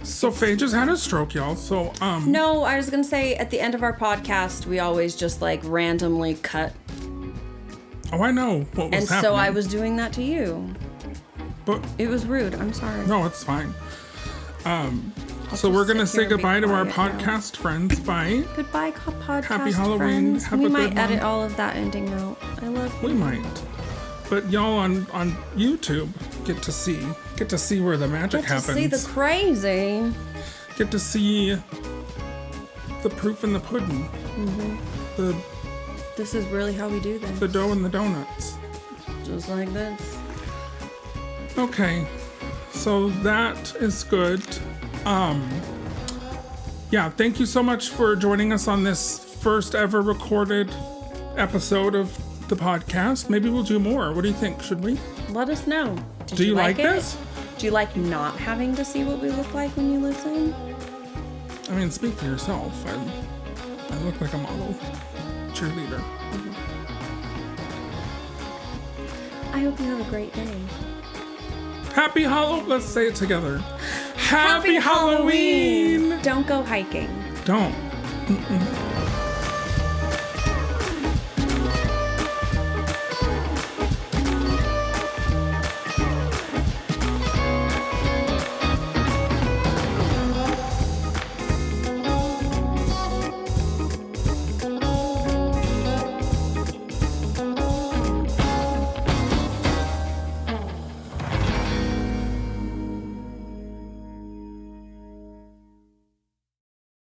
So Faye just had a stroke, y'all. So No, I was gonna say at the end of our podcast, we always just like randomly cut. oh, I know what was And happening. so I was doing that to you. But It was rude. I'm sorry. no, it's fine. So just we're gonna sit say here and be goodbye to our quiet now. podcast friends. Bye. Goodbye, podcast Happy Halloween. friends. Have We a might good edit one. all of that ending out. I love you. We might. But y'all on YouTube get to see where the magic Get to happens. see the crazy. Get to see the proof in the pudding. Mm-hmm. This is really how we do this. The dough and the donuts. Just like this. Okay. So that is good. Yeah, thank you so much for joining us on this first ever recorded episode of the podcast. Maybe we'll do more. What do you think? Should we? Let us know. Did Do you like it? this? Do you like not having to see what we look like when you listen? I mean, speak for yourself. I look like a model cheerleader. I hope you have a great day. Happy Halloween. Let's say it together. Happy Halloween. Don't go hiking. Don't.